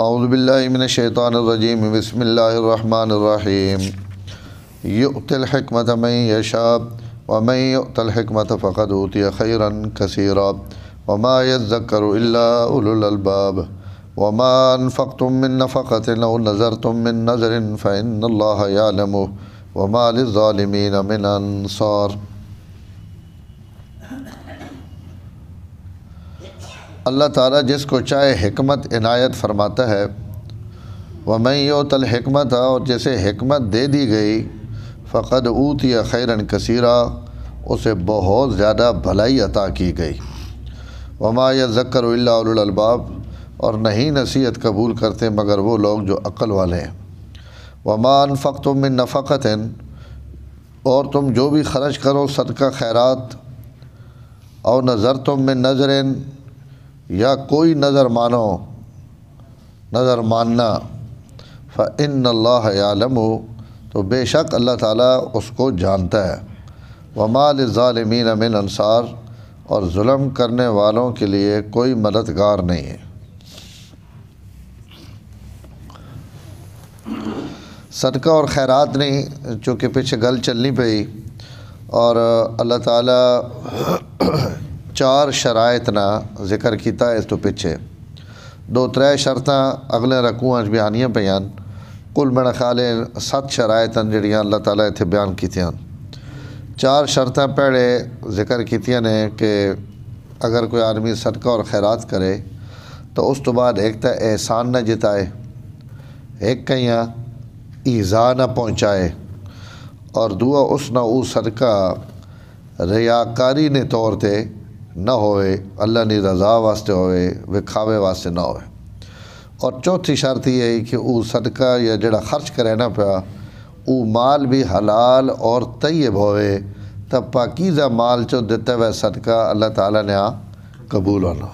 اعوذ باللہ من الشیطان الرجیم بسم اللہ الرحمن الرحیم یؤتی الحکمۃ من یشاء ومن یؤت الحکمۃ فقد اوتی خیرا کثیرا وما یذکر الا اولو الالباب وما انفقتم من نفقۃ او نذرتم من نذر فإن اللہ یعلمہ وما للظالمین من انصار۔ اللہ تعالیٰ جس کو چاہے حکمت عنایت فرماتا ہے، وَمَن يُؤْتَ الْحِكْمَةَ، اور جسے حکمت دے دی گئی، فَقَدْ أُوتِيَ خَيْرًا كَثِيرًا، اسے بہت زیادہ بھلائی عطا کی گئی۔ وَمَا يَذَّكَّرُ إِلَّا أُولُو الْأَلْبَابِ، اور نہیں نصیحت قبول کرتے مگر وہ لوگ جو عقل والے ہیں۔ وَمَا أَنفَقْتُم مِّن نَفَقَةٍ، اور تم جو بھی خرچ کرو صدقہ خیرات، او نذرتم من نذر، یا کوئی نظر مانو، نظر ماننا، فإن اللہ یعلم، تو بے شک اللہ تعالیٰ اس کو جانتا ہے۔ وما للظالمین من انصار، اور ظلم کرنے والوں کے لیے کوئی مددگار نہیں ہے۔ صدقہ اور خیرات نہیں، چونکہ پیچھے گل چلنی پئی، اور اللہ تعالیٰ 4 شرائط نہ ذکر کیتا ہے اس تو پیچھے 2-3 شرطاں اگلے رکوعاں بیانیاں پیان، کل میرا خیال ہے 7 شرائط جڑیاں اللہ تعالیٰ اتنے بیان کیتیاں۔ 4 شرطاں پہلے ذکر کیتیاں نے کہ اگر کوئی آدمی صدقہ اور خیرات کرے تو اس تو بعد ایک تا احسان نہ جتائے، ایک کہیں ایذا نہ پہنچائے، اور دعا اس نہ او صدقہ ریاکاری نے طور تے نہ ہوئے، اللہ نے رضا واسطے ہوئے، وکھاوے واسطے نہ ہوئے۔ اور چوتھی شرط یہ ہے کہ او صدقہ یا جڑا خرچ کرے نہ پیا، او مال بھی حلال اور طیب ہوئے، تب پاکیزہ مال چو دیتا ہوئے صدقہ اللہ تعالیٰ نے قبول ہونا۔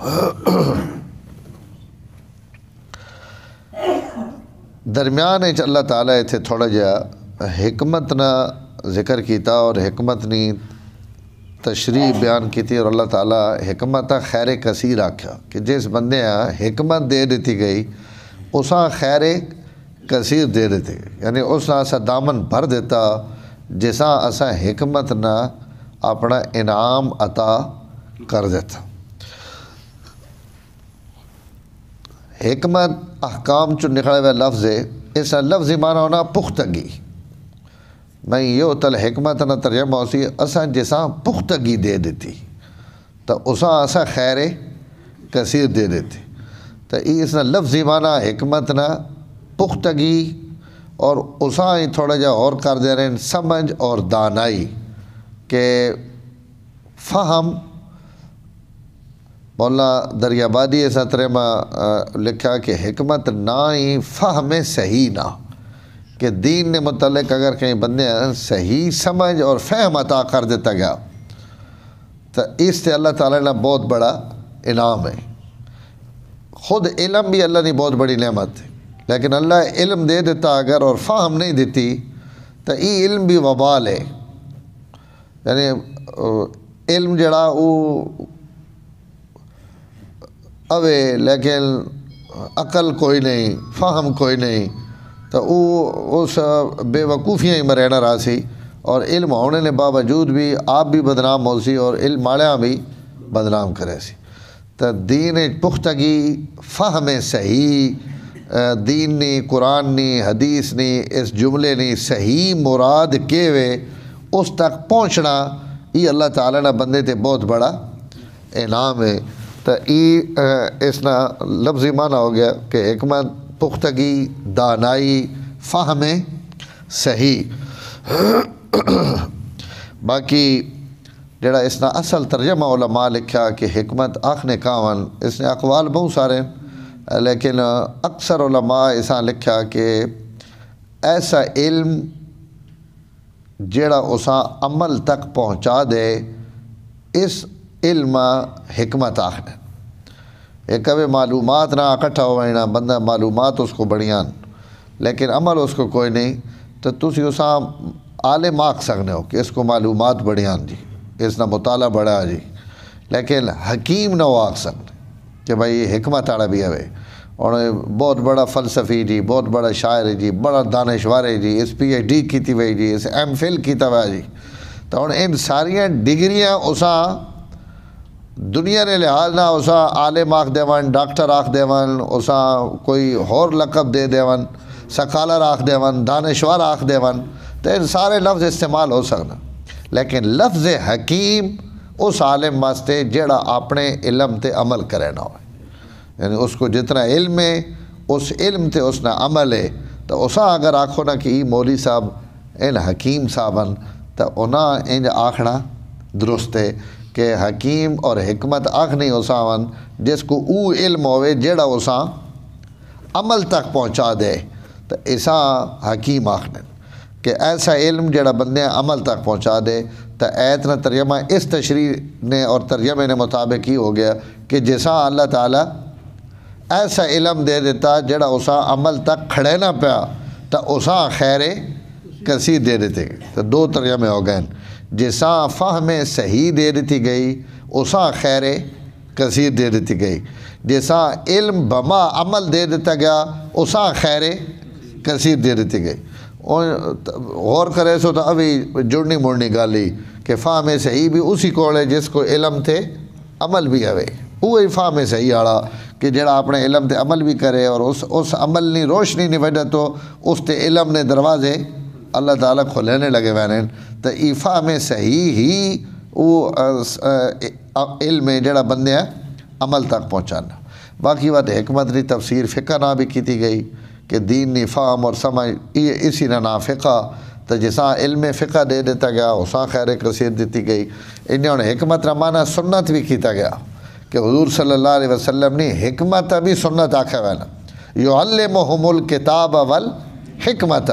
درمیان اللہ تعالیٰ اتھے تھوڑا جا حکمت نہ ذکر کیتا، اور حکمت نی تشریح بیان کی تھی، اور اللہ تعالیٰ حکمت خیر کثیر آکھا کہ جس بندے حکمت دے دیتی گئی اساں خیر کثیر دے دیتے گئی، یعنی اساں اسا دامن بھر دیتا جساں اسا حکمت نہ اپنا انعام عطا کر دیتا۔ حکمت احکام چو نکلے ہوئے لفظ ہے، اس لفظی معنی ہونا پختگی۔ میں یؤتی الحکمت نہ ترجمہ ہوسی اساں جساں پختگی دے دیتی تو اساں اساں خیر کثیر دے دیتی، تو اس نے لفظی معنی حکمت نہ پختگی، اور اساں ہی تھوڑا جا اور کر دے رہے ہیں سمجھ اور دانائی، کہ فہم مولانا دریابادی ایسا ترجمہ لکھا کہ حکمت نہ ہی فہم صحیح نہ، کہ دین نے متعلق اگر کہیں بندے صحیح سمجھ اور فہم عطا کر دیتا گیا تو اس سے اللہ تعالیٰ نے بہت بڑا انعام ہے۔ خود علم بھی اللہ نے بہت بڑی نعمت ہے، لیکن اللہ علم دے دیتا اگر اور فہم نہیں دیتی تو یہ علم بھی وبال ہے، یعنی علم جڑا وہ اوے لیکن عقل کوئی نہیں، فہم کوئی نہیں، تو اس بے وقوفیاں ہی میں رہنا رہا سی، اور علم ہونے نے باوجود بھی آپ بھی بدنام ہو سی اور علم ماڑیاں بھی بدنام کرے سی۔ تو دین پختگی فہم صحیح، دین نی، قرآن نی، حدیث نی، اس جملے نی صحیح مراد کے وے اس تک پہنچنا، یہ اللہ تعالیٰ نے بندے تے بہت بڑا انعام ہے۔ تو یہ اس نا لفظی معنی ہو گیا کہ حکمت پختگی، دانائی، فہم صحیح۔ باقی جڑا اس نے اصل ترجمہ علماء لکھا کہ حکمت آخنے کاون، اس نے اقوال بہت سارے، لیکن اکثر علماء اساں لکھا کہ ایسا علم جڑا اساں عمل تک پہنچا دے، اس علم حکمت آخنے۔ ایک کبھی معلومات نہ اکٹھا ہوئے نہ بندہ معلومات اس کو بڑھیاں لیکن عمل اس کو کوئی نہیں، تو تسی اساں عالم آکھ سکنے ہو کہ اس کو معلومات بڑھیاں جی، اس نے مطالعہ بڑھا جی، لیکن حکیم نہ وہ آکھ سکنے کہ بھائی حکمت آڑا بھی ہے۔ اور بہت بڑا فلسفی جی، بہت بڑا شاعر ہے جی، بڑا دانشور ہے جی، اس پی ایچ ڈی کی ہوئی جی، اس ایم فل کیتا ہوا جی، تو ہوں ان ساریاں ڈگریاں اساں دنیا نے لحاظ نہ اساں عالم آکھ دیون، ڈاکٹر آکھ دیون، اساں کوئی ہور لقب دے دیون، سکالر آکھ دیون، دانشور آکھ دیون، تو ان سارے لفظ استعمال ہو سکنا، لیکن لفظ حکیم اس عالم واسطے جڑا اپنے علم تے عمل کرے نہ ہوئے، یعنی اس کو جتنا علم ہے اس علم تے اس نا عمل ہے، تو اساں اگر آکھو نا کہ ای مولی صاحب ان حکیم صاحبن، تو انہاں انج آکھنا درست ہے کہ حکیم اور حکمت آکھنی اساں جس کو او علم ہوئے جڑا اساں عمل تک پہنچا دے، تو اساں حکیم آکھنے کہ ایسا علم جڑا بندے عمل تک پہنچا دے۔ تو ایت نہ ترجمہ اس تشریح نے اور ترجمے نے مطابق ہی ہو گیا کہ جیسا اللہ تعالیٰ ایسا علم دے دیتا جڑا اساں عمل تک کھڑے نہ پیا، تو اساں خیر کثیر دے دیتے گئے، تو دو ترجمے ہو گئے، جیسا فہم صحیح دے دیتی گئی اساں خیر کثیر دے دیتی گئی، جیسا علم بما عمل دے دیتا گیا اساں خیر کثیر دے دیتی گئی۔ غور کرے سو تو ابھی جڑنی مڑنی گالی کہ فہم صحیح بھی اسی کو ہے جس کو علم تھے عمل بھی ہوئے، وہی فہم صحیح آڑا کہ جڑا اپنے علم تے عمل بھی کرے اور اس عمل نی روشنی نہیں وجہ تو اس تے علم نے دروازے اللہ تعالیٰ کھلینے لگے وینن، تو ای فہم صحیح ہی وہ علم ہے جڑا بندے عمل تک پہنچانا۔ باقی بات حکمت نی تفسیر فقہ نہ بھی کیتی گئی کہ دین نی فہم اور سمجھ اسی نہ فقہ، تو جساں علم فقہ دے دیتا گیا اساں خیر کثیر دیتی گئی۔ انہوں نے حکمت نہ مانا سنت بھی کیتا گیا کہ حضور صلی اللہ علیہ وسلم نے حکمت بھی سنت آکھا وینا، یعلمہم الکتاب والحکمت،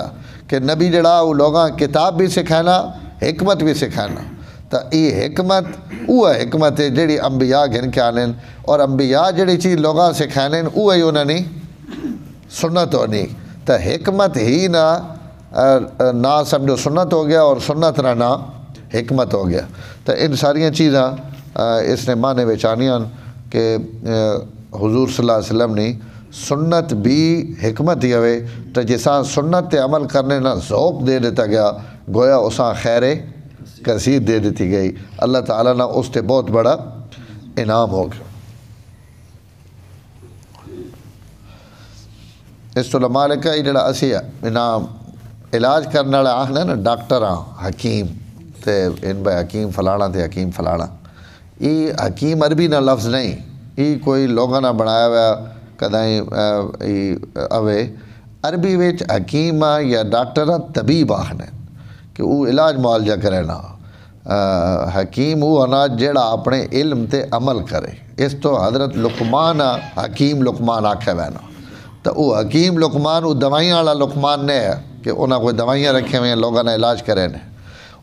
کہ نبی جڑا وہ لوگاں کتاب بھی سکھانا حکمت بھی سکھانا، تو یہ حکمت وہ حکمت ہے جڑی انبیاء گھن کے آنین، اور انبیاء جڑی چیز لوگاں سکھانین وہی انہوں نے سنت ہونی، تو حکمت ہی نہ سمجھو سنت ہو گیا اور سنت نہ حکمت ہو گیا۔ تو ان ساریاں چیزاں اس نے معنی بچانیاں کہ حضور صلی اللہ علیہ وسلم نے سنت بھی حکمت ہی ہوئے، تو جیسا سنت تے عمل کرنے نہ ذوق دے دیتا گیا گویا اساں خیر کثیر دے دیتی گئی، اللہ تعالیٰ نے اس تے بہت بڑا انعام ہو گیا۔ اس تو لمالک ہے جڑا اسی انعام علاج کرنے والا آخنا نا ڈاکٹر حکیم، تے ان بھائی حکیم فلانا تے حکیم فلانا، یہ حکیم عربی نہ لفظ نہیں، یہ کوئی لوگوں نے بنایا ہوا کدائیں اوے عربی وچ حکیم یا ڈاکٹر طبیب آخنے کہ وہ علاج معالجہ کرے نا، حکیم وہ ہونا جڑا اپنے علم تے عمل کرے۔ اس تو حضرت لقمان حکیم لقمان آکھے وینا، تو وہ حکیم لقمان وہ دوائیاں والا لقمان نے ہے کہ انہاں کوئی دوائیاں رکھے ہوئے ہیں لوگوں نے علاج کرے نے،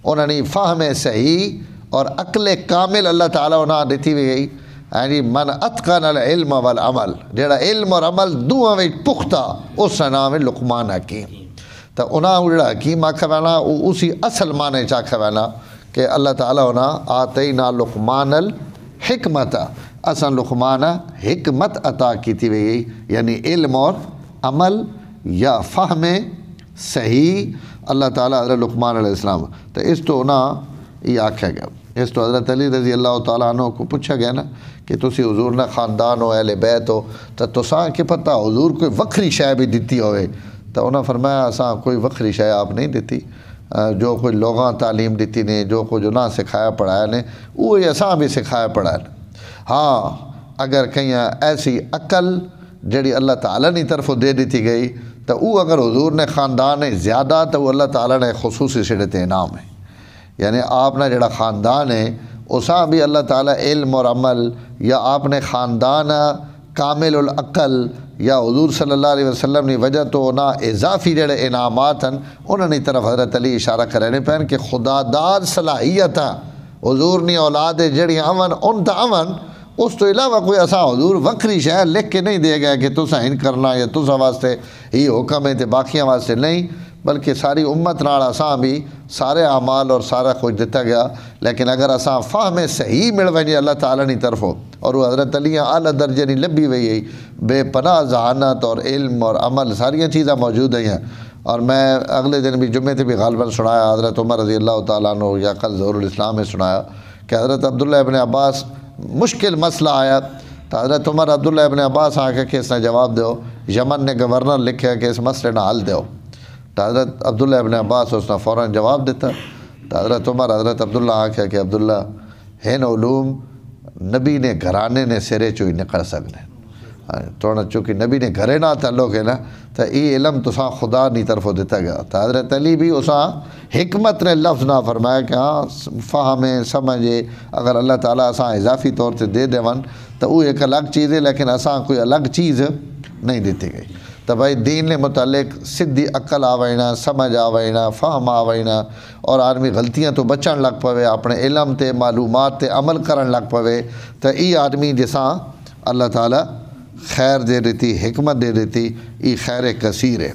انہوں نے فہم صحیح اور عقل کامل اللہ تعالیٰ انہاں دیتی ہوئی گئی، یعنی من اتقن العلم والعمل، جڑا علم اور عمل دوہاں وچ پختہ اس کا نام ہے لقمان حکیم۔ تو انہاں جڑا حکیم آکھا وینا وہ اسی اصل معنی چاکھا وینا کہ اللہ تعالیٰ انہاں آتینا لقمان الحکمت، اصل لقمان حکمت عطا کیتی ہوئی، یعنی علم اور عمل یا فہم صحیح اللہ تعالیٰ حضرت لقمان علیہ السلام، تو اس تو نا یہ آکھا گیا۔ اس تو حضرت علی رضی اللہ تعالیٰ عنہ کو پوچھا گیا نا کہ تسی حضور نہ خاندان ہو اہل بیت ہو، تو تساں کہ پتہ حضور کوئی وکری شے بھی دیتی ہوئے، تو انہوں نے فرمایا اساں کوئی وکری شے آپ نہیں دیتی، جو کوئی لوگاں تعلیم دیتی نے، جو کوئی جو نہ سکھایا پڑھایا نے وہی اساں بھی سکھایا پڑھایا نے۔ ہاں اگر کہیں ایسی عقل جڑی اللہ تعالیٰ نے طرف دے دیتی گئی تو وہ اگر حضور نے خاندان ہے زیادہ تو وہ اللہ تعالیٰ نے خصوصی شدت انعام ہے، یعنی آپ نے جڑا خاندان ہے اساں بھی اللہ تعالیٰ علم اور عمل یا آپ نے خاندان کامل العقل یا حضور صلی اللہ علیہ وسلم نے وجہ تو نہ اضافی جڑے انعامات ہیں انہوں نے طرف حضرت علی اشارہ کرنے پہن کہ خدا دار صلاحیت حضور نے اولاد جڑی امن ان تا امن، اس تو علاوہ کوئی اساں حضور وکری شے لکھ کے نہیں دے گیا کہ تساں ان کرنا یا تساں واسطے ہی حکم ہے تے باقیاں واسطے نہیں، بلکہ ساری امت نال اساں بھی سارے اعمال اور سارا کچھ دتا گیا، لیکن اگر اساں فہم صحیح مل ونجے اللہ تعالیٰ نی طرفوں، اور وہ حضرت علی اعلیٰ درجے نہیں لبھی وئی ہے، بے پناہ ذہانت اور علم اور عمل ساریاں چیزاں موجود ہیں۔ اور میں اگلے دن بھی جمعے تے بھی غالباً سنایا، حضرت عمر رضی اللہ تعالیٰ عنہ یا کل ظہور الاسلام میں سنایا کہ حضرت عبداللہ ابن عباس مشکل مسئلہ آیا تو حضرت عمر عبداللہ ابن عباس آ کے اس نے جواب دیو، یمن نے گورنر لکھا کہ اس مسئلے نہ حل دیو، تو حضرت عبداللہ ابن عباس اس نے فوراً جواب دیتا۔ تو حضرت عمر حضرت عبداللہ آکھیا کہ عبداللہ ہن علوم نبی نے گھرانے نے سرے چوئی نکل سکنے، توڑا چونکہ نبی نے گھرے نہ تعلق ہے نا، تو یہ علم تساں خدا نی طرف دیتا گیا۔ تو حضرت علی بھی اساں حکمت نے لفظ نہ فرمایا کہ ہاں فہمیں سمجھے، اگر اللہ تعالیٰ اساں اضافی طور سے دے دیون تو وہ ایک الگ چیز ہے، لیکن اساں کوئی الگ چیز نہیں دیتی گئی۔ تو بھائی دین نے متعلق سدھی عقل آوینا، سمجھ آوینا، فہم آوینا، اور آدمی غلطیاں تو بچن لگ پوے، اپنے علم تے معلومات تے عمل کرن لگ پوے، تو ای آدمی جساں اللہ تعالیٰ خیر دے دیتی، حکمت دے دیتی، ای خیر کثیر ہے۔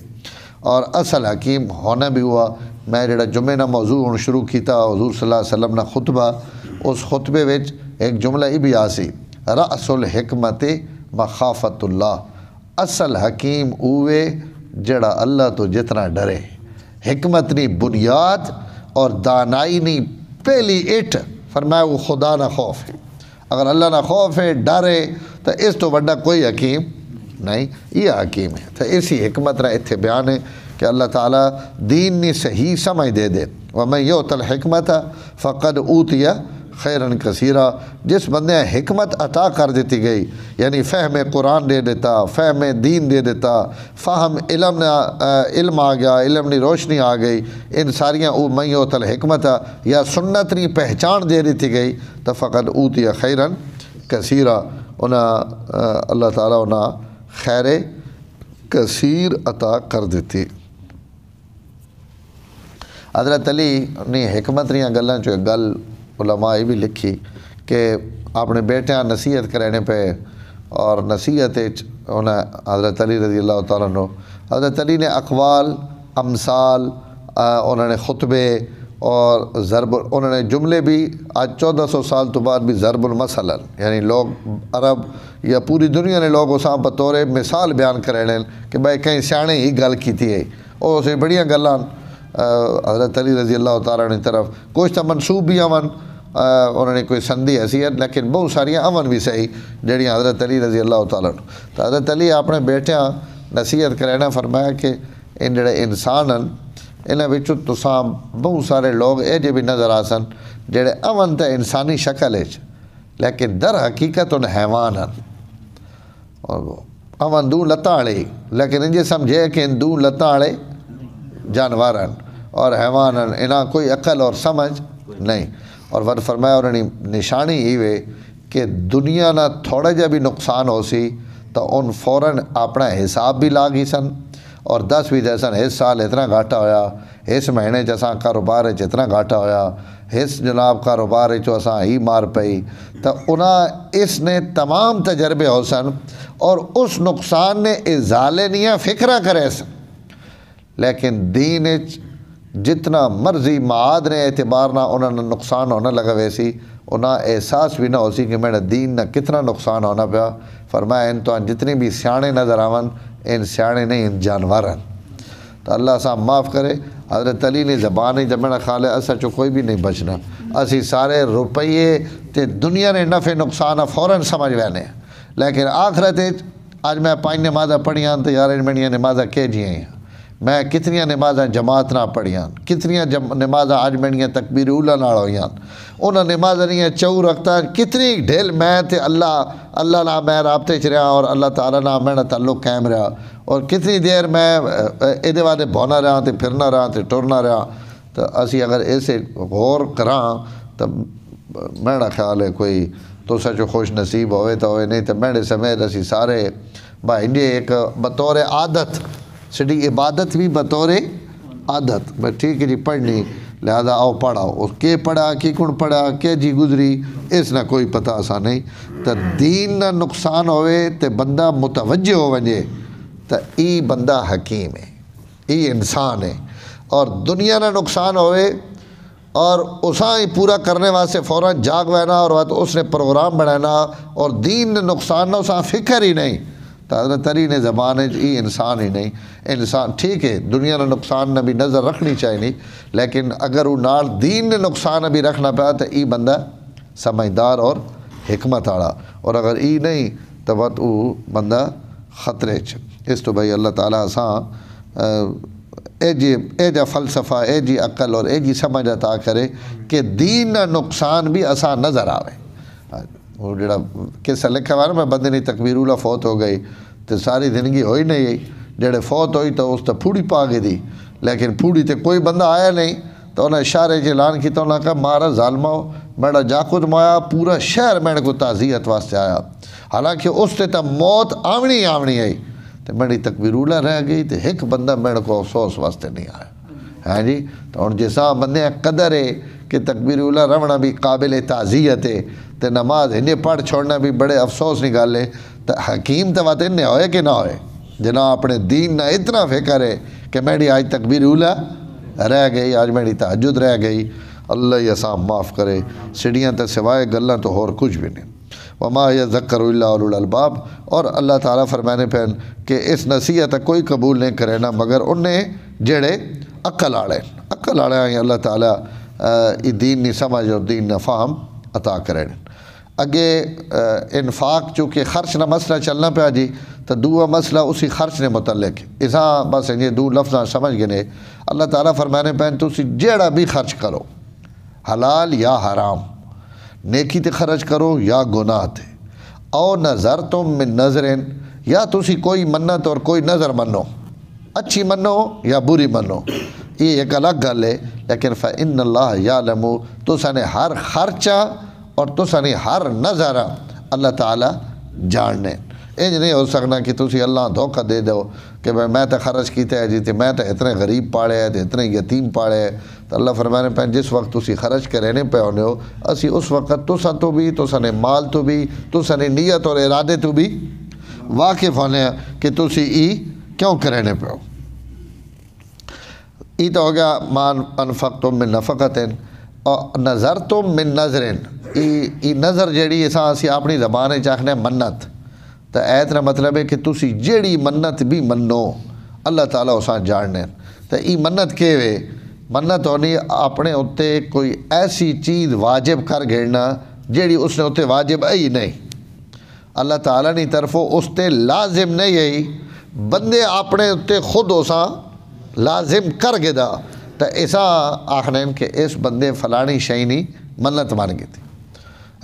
اور اصل حکیم ہونا بھی ہوا، میں جڑا جمعے نہ موضوع ہن شروع کیتا حضور صلی اللہ علیہ وسلم نہ خطبہ، اس خطبے وچ ایک جملہ ای بھی آسی، رأس الحکمت مخافت اللہ، اصل حکیم اوے جڑا اللہ تو جتنا ڈرے۔ حکمت نی بنیاد اور دانائی نی پہلی اٹھ فرمایا وہ خدا نہ خوف ہے۔ اگر اللہ نہ خوف ہے، ڈر ہے، تو اس تو بڑا کوئی حکیم نہیں، یہ حکیم ہے۔ تو اسی حکمت نہ اتھے بیان ہے کہ اللہ تعالیٰ دین نے صحیح سمجھ دے دے، وَمَن يُؤْتَ الْحِكْمَةَ فَقَدْ أُوتِيَ خیراً کثیرا، جس بندے حکمت عطا کر دیتی گئی، یعنی فہم قرآن دے دیتا، فہم دین دے دیتا، فہم علم آ گیا، علم نی روشنی آ گئی، ان ساریاں او من یؤت الحکمت یا سنت نی پہچان دے دیتی گئی، تو فقد اوتی خیراً کثیرا، اللہ تعالیٰ انہاں خیر کثیر عطا کر دیتی۔ حضرت علی نے حکمت نی گلاں چو ایک گل علماء یہ بھی لکھی کہ اپنے بیٹیاں نصیحت کرنے پہ، اور نصیحت انہیں حضرت علی رضی اللہ تعالیٰ عنہ، حضرت علی نے اقوال، امثال، انہوں نے خطبے اور انہوں نے جملے بھی آج 1400 سال تو بعد بھی ضرب المثل، یعنی لوگ عرب یا پوری دنیا نے لوگ اساں بطور مثال بیان کریں کہ بھائی کہیں سیانے ہی گل کیتی ہے، اور اسے بڑیاں گلاں حضرت علی رضی اللہ تعالیٰ عنہ طرف کچھ تو منسوب بھی امن، انہوں نے کوئی سندھی حیثیت، لیکن بہت ساریاں امن بھی صحیح جڑیاں حضرت علی رضی اللہ تعالیٰ عنہ۔ تو حضرت علی اپنے بیٹیاں نصیحت کرینا فرمایا کہ ان جڑے انسان ہیں انہاں وچوں تساں بہت سارے لوگ اے جے بھی نظر آسن جڑے امن تے انسانی شکل ہے، لیکن در حقیقت ان حیوان ہیں، اور امن دو لتاں والے، لیکن انجے سمجھے کہ ان دو لتاں والے جانور ہیں اور حیوان ہیں، انہاں کوئی عقل اور سمجھ نہیں۔ اور ور فرمایا انہوں نے نشانی ہی وے کہ دنیا نہ تھوڑا جا بھی نقصان ہو سی تو ان فوراً اپنا حساب بھی لا گئی سن، اور 10 بھی جیسن اس سال اتنا گھاٹا ہویا، اس مہینے جیسا کاروبار ہے اتنا گھاٹا ہویا، اس جناب کاروبار ہے جو اساں ہی مار پئی، تو انہاں اس نے تمام تجربے ہو سن، اور اس نقصان نے ازالے نہیں فکرہ کرے سن، لیکن دین جتنا مرضی معاد نے اعتبار نہ انہوں نے نقصان ہونا لگا ویسی انہاں احساس بھی نہ ہو سی کہ میرا دین نہ کتنا نقصان ہونا پیا۔ فرمایا ان تو جتنے بھی سیانے نظر آون ان سیانے نہیں، ان جانور ہیں۔ تو اللہ صاحب معاف کرے، حضرت علی نے زبان ہی جب میرا خیال ہے اسا چو کوئی بھی نہیں بچنا، اسی سارے روپیے تے دنیا نے نفع نقصان فوراً سمجھ وینے، لیکن آخرت آج میں 5 نمازاں پڑھیاں تو یار میری نمازاں کہ جی ہیں، میں کتنی نمازاں جماعت نہ پڑھیاں، کتنی نمازاں آج میری تکبیر اولا نال ہوئیاں، انہاں نمازاں نہیں چو رکھتا، کتنی ڈھیل میں تے اللہ نہ میں رابطے چ رہا اور اللہ تعالیٰ نہ میرا تعلق قائم رہا، اور کتنی دیر میں یہ والے بونا رہا تے پھرنا رہا تے ٹرنا رہا۔ تو اسی اگر ایسے غور کراں تو میرا خیال ہے کوئی تو سچو خوش نصیب ہوئے تو ہوئے، نہیں تو میرے سمیت اسی سارے بھائی انجے ایک بطور عادت سڈی عبادت بھی بطور عادت بس ٹھیک ہے جی پڑھنی، لہذا آؤ پڑھاؤ، اور کے پڑھا کی کون پڑھا کہ جی گزری اس نہ کوئی پتہ ایسا نہیں۔ تو دین نہ نقصان ہوئے تو بندہ متوجہ ہو ونجے تو ای بندہ حکیم ہے، ای انسان ہے۔ اور دنیا نہ نقصان ہوئے اور اساں ہی پورا کرنے واسطے فوراً جاگ وینا اور اس نے پروگرام بنانا اور دین نے نقصان نہ اساں فکر ہی نہیں تو حضرت علی نے زبان ہے یہ انسان ہی نہیں انسان ٹھیک ہے دنیا نے نقصان نہ بھی نظر رکھنی چاہیے لیکن اگر وہ نال دین نے نقصان بھی رکھنا پیا تو یہ بندہ سمجھدار اور حکمت آڑا اور اگر ای نہیں تو وہ بندہ خطرے اس تو بھائی اللہ تعالیٰ اے جا فلسفہ اے جی عقل اور اے جی سمجھ عطا کرے کہ دین نہ نقصان بھی اساں نظر آوے وہ جڑا قصہ لکھا ہوا نا میں بندے نہیں تکبیر اولا فوت ہو گئی تو ساری زندگی ہوئی نہیں گئی جڑے فوت ہوئی تو اس تو پھوڑی پا گئی دی لیکن پھوڑی تے کوئی بندہ آیا نہیں تو انہیں اشارے اعلان کیا تو انہوں نے کہا مارا ظالمہ میرا جاکد مایا پورا شہر میرے کو تعزیت واسطے آیا حالانکہ اس تے تو موت آمنی آئی تو میری تکبیر اولا رہ گئی تو ایک بندہ میرے کو افسوس واسطے نہیں آیا ہاں جی تو ہوں جیسا بندے قدر ہے کہ تکبیر اولا رونا بھی قابل تعزیت ہے تو نماز انہیں پڑھ چھوڑنا بھی بڑے افسوس نکالے تو حکیم تو بات انہیں ہوئے کہ نہ ہوئے جناب اپنے دین نہ اتنا فکر ہے کہ میری آج تکبیر اولا رہ گئی آج میری تہجد رہ گئی اللہ ہی اسام معاف کرے سڑیاں تے سوائے گلاں تو اور کچھ بھی نہیں وما یذکر الا اولو الالباب اور اللہ تعالیٰ فرمانے پہن کہ اس نصیحت کوئی قبول نہیں کرے نا مگر انہیں جڑے عقل آڑے ہیں اللہ تعالیٰ یہ دین نہیں سمجھ اور دین نہ فہم عطا کرے اگے انفاق چونکہ خرچ نہ مسئلہ چلنا پیا جی تو دوسرا مسئلہ اسی خرچ نے متعلق اساں بس یہ دو لفظاں سمجھ گئے اللہ تعالیٰ فرمانے پہن تسی جیڑا بھی خرچ کرو حلال یا حرام نیکی تے خرچ کرو یا گناہ تے او نظر تم من نظرین یا تسی کوئی منت اور کوئی نظر منو اچھی منو یا بری منو یہ ایک الگ گل ہے لیکن فإن اللہ یعلم تو سنے ہر خرچہ اور تو سنے ہر نظر اللہ تعالیٰ جاننے انج نہیں ہو سکنا کہ تسی اللہ دھوکہ دے دو کہ میں تو خرچ کیتے ہے جی تے میں تو اتنے غریب پاڑے ہیں اتنے یتیم پاڑے ہیں تو اللہ فرمانے پہ جس وقت تسی خرچ کے رہنے پہ ہونے ہو اسی اس وقت تو سنے مال تو بھی تو سنے نیت اور ارادے تو بھی واقف ہونے کہ تسی ای کیوں کرنے پہ ہو ای تو ہو گیا مان انفقتم من نفقتن اور نظرتم من نظرن ای نظر جیڑی ایسا اسی اپنی زبان چاہنے منت تو ایت نہ مطلب ہے کہ تسی جیڑی منت بھی منو اللہ تعالیٰ اساں جاننے تو ای منت کے وے منت ہونی اپنے اتے کوئی ایسی چیز واجب کر گھڑنا جیڑی اس نے اتے واجب آئی نہیں اللہ تعالیٰ نے طرفوں اس تے لازم نہیں آئی بندے اپنے اتے خود اساں لازم کر گے دا تو ایسا آخنے کہ اس بندے فلانی شئینی منت مان گئی تھی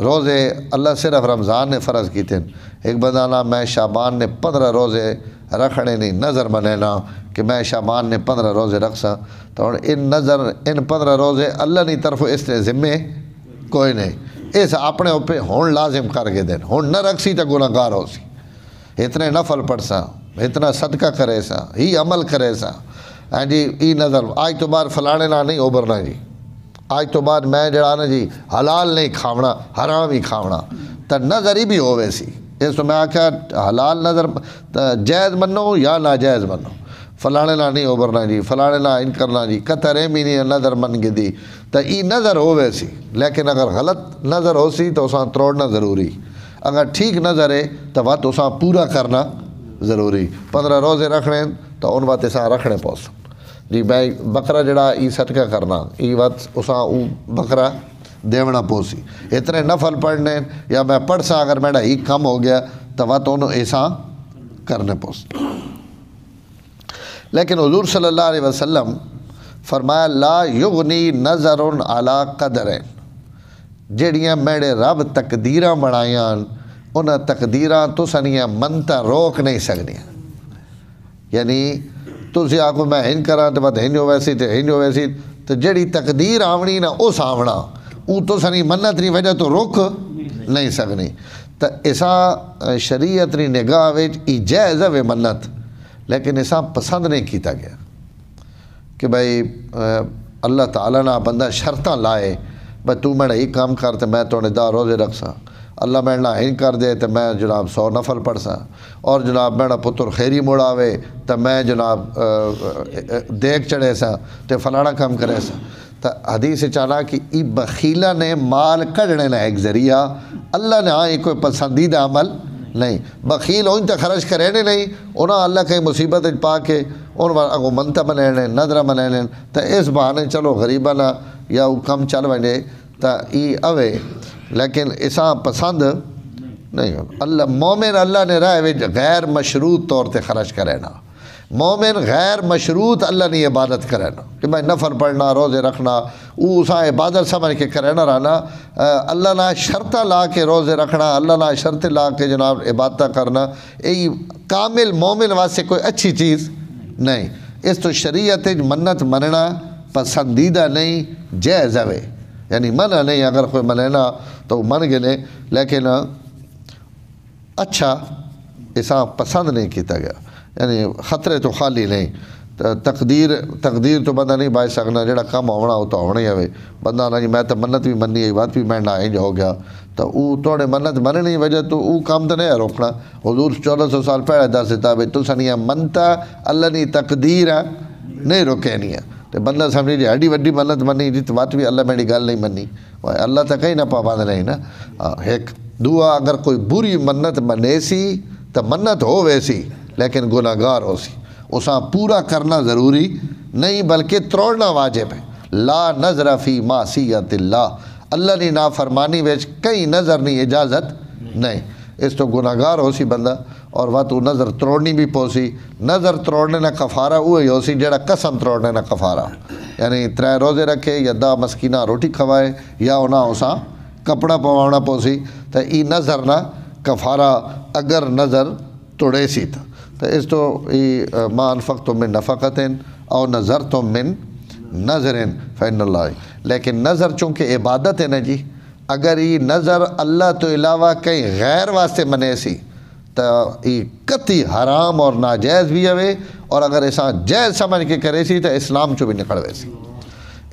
روزے اللہ صرف رمضان نے فرض کی تھے ایک بندہ نا میں شعبان نے 15 روزے رکھنے نہیں نظر بنینا کہ میں شعبان نے 15 روزے رکھ سا تو ان 15 روزے اللہ نے طرف اس نے ذمے کوئی نہیں اس اپنے اوپر ہون لازم کر کے دین ہون نہ رکھ سی تو گناہگار ہو سی اتنے نفل پڑھ سا اتنا صدقہ کرے سا ہی عمل کرے سا ہاں جی ای نظر آج تو بعد فلانے نہ نہیں ابھرنا جی آج تو بعد میں جڑا نا جی حلال نہیں کھاونا حرام ہی کھاونا تو نظر ہی بھی ہوئے سی اس تو میں آکھا حلال نظر جائز منو یا ناجائز منو فلانے نہ نہیں ابھرنا جی فلانے نہ ان کرنا جی قطرے بھی نہیں نظر من گئی دی تو ای نظر ہوئے سی لیکن اگر غلط نظر ہو سی تو اساں تروڑنا ضروری اگر ٹھیک نظر ہے تو بات اساں پورا کرنا ضروری 15 روزے رکھنے تو ان بات اساں رکھنے پوس جی میں بکرا جڑا ای صدقہ کرنا ای بات اساں بکرا دیونا پوسی اتنے نفل پڑھنے یا میں پڑھ سا اگر میرا ہی کم ہو گیا تو بات انہوں ایسا کرنے پوس لیکن حضور صلی اللہ علیہ وسلم فرمایا لا یغنی نظر علی قدر جڑیاں میرے رب تقدیراں بنائیاں انہاں تقدیراں تو سنیاں منتا روک نہیں سکنیاں یعنی تسی آکو میں ہن کراں تو بات ہن جو ویسی تو ہن جو ویسی تو جڑی تقدیر آونی نا اس آونا او تو سنی منت نہیں وجہ تو روک نہیں سکنی تو ایسا شریعت نی نگاہ وچ ای جائز ہے منت لیکن ایسا پسند نہیں کیتا گیا کہ بھائی اللہ تعالیٰ نہ بندہ شرطاں لائے بھائی تو میرا ہی کام کرتے میں تو نے 10 روزے رکھ سا اللہ میرے نال انج کر دے تو میں جناب 100 نفل پڑھ سا، اور جناب میرا پتر خیری مڑ آوے تو میں جناب دیکھ چڑھے سا تو فلانا کام کرے سا۔ تو حدیث چانا کہ ای بخیلہ نے مال کڑنے نہ ایک ذریعہ، اللہ نے ہاں کوئی پسندیدہ عمل نہیں۔ بخیل ان تے خرچ کرے نہیں، انہاں اللہ کہیں مصیبت پا کے ان اگو منتا بنانے نظرہ بنانے، تو اس بہانے چلو غریبہ نہ یا وہ کم چل وجے تو ای اوے، لیکن اساں پسند نہیں۔ اللہ مومن اللہ نے رائے غیر مشروط طور تے خرچ کرے نا، مومن غیر مشروط اللہ نے عبادت کرے نا کہ بھائی نفل پڑھنا روزے رکھنا وہ اساں عبادت سمجھ کے کرے نہ رہنا، اللہ نہ شرطہ لا کے روزے رکھنا، اللہ نہ شرط لا کے جناب عبادت کرنا، یہ کامل مومن واسطے کوئی اچھی چیز نہیں۔ اس تو شریعت منت مننا پسندیدہ نہیں، جائز ہے، یعنی منع نہیں، اگر کوئی مننا تو من گلے، لیکن اچھا اساں پسند نہیں کیتا گیا، یعنی خطرے تو خالی نہیں۔ تقدیر تو بندہ نہیں بائی سکنا، جڑا کم ہونا وہ تو ہونا ہی ہے، بندہ نہیں میں تو منت بھی مننی ہے بات بھی میں نہ انج ہو گیا تو وہ توڑے منت مننی وجہ تو وہ کام تو نہیں روکنا۔ حضور 1400 سال پہلے دس دیتا بھائی تو سنیا منتا اللہ نہیں تقدیر ہے نہیں روکے نہیں ہے، تو بندہ سمجھے جی ایڈی وڈی منت منی جی تو بات بھی اللہ میری گل نہیں منی، اللہ تو کہیں نہ پابند نہیں نا۔ ایک دعا اگر کوئی بری منت منے سی تو منت ہو ویسی لیکن گناہ گار ہو سی، اساں پورا کرنا ضروری نہیں بلکہ توڑنا واجب ہے۔ لا نظر فی معصیت اللہ، اللہ نے نافرمانی ویچ کئی نظر نہیں اجازت نہیں، اس تو گناہ گار ہو سی بندہ، اور وہ تو نظر توڑنی بھی پوسی، نظر توڑنے نہ کفارہ وہی ہو سی جڑا قسم توڑنے نہ کفارہ، یعنی 3 روزے رکھے یا 10 مسکینہ روٹی کھوائے یا انہاں اساں کپڑا پوانا پوسی، تو ای نظر نہ کفارہ اگر نظر توڑے سی تھا۔ تو اس تو ما انفقتم من نفقۃ او نذرتم من نذر فإن اللہ، لیکن نظر چونکہ عبادت ہے نا جی، اگر یہ نظر اللہ تو علاوہ کہیں غیر واسطے منے سی تو یہ قطعی حرام اور ناجائز بھی ہوئے، اور اگر ایسا جائز سمجھ کے کرے سی تو اسلام چو بھی نکل وے سی۔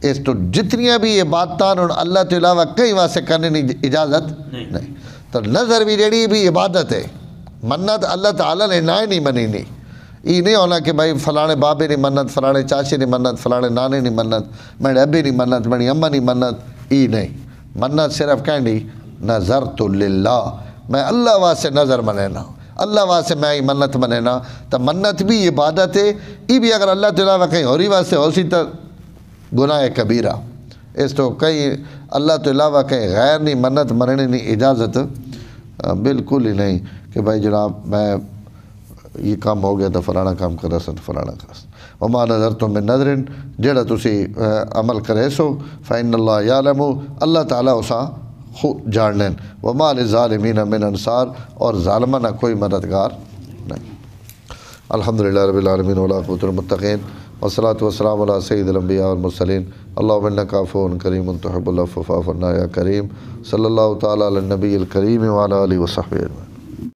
اس تو جتنیاں بھی عبادتان اور اللہ تو علاوہ کہیں واسطے کرنے نہیں اجازت نہیں، تو نظر بھی جڑی بھی عبادت ہے، منت اللہ تعالیٰ نے نہ نہیں منی نہیں، یہ نہیں ہونا کہ بھائی فلانے بابے نہیں منت، فلانے چاچے نہیں منت، فلانے نانے نہیں منت، میرے ابی نہیں منت، میری اماں نہیں منت، یہ نہیں۔ منت صرف کہنی نظرت للہ، میں اللہ واسطے نظر منینا، اللہ واسطے میں منت منینا، تو منت بھی عبادت ہے، یہ بھی اگر اللہ تعالیٰ کہیں ہوری واسطے ہو سی تو گناہ کبیرہ۔ اس تو کہیں اللہ تو علاوہ کہیں غیر نہیں منت مننے نہیں اجازت بالکل ہی نہیں کہ بھائی جناب میں یہ کام ہو گیا تو فلانا کام کرا سن فلانا کرا سن۔ وما نظرتم من نظر، جڑا تسی عمل کرے سو فإن اللہ یعلم، اللہ تعالیٰ اساں خود جان لین، وما للظالمین من انصار، اور ظالمہ نہ کوئی مددگار نہیں۔ الحمدللہ رب العالمین والعاقبۃ للمتقین، والصلاۃ والسلام علی سید الانبیاء والمرسلین، اللہم انک عفو کریم تحب العفو فاعف عنا یا کریم، صلی اللہ تعالیٰ علی النبی الکریم وعلی آلہ وصحبہ اجمعین۔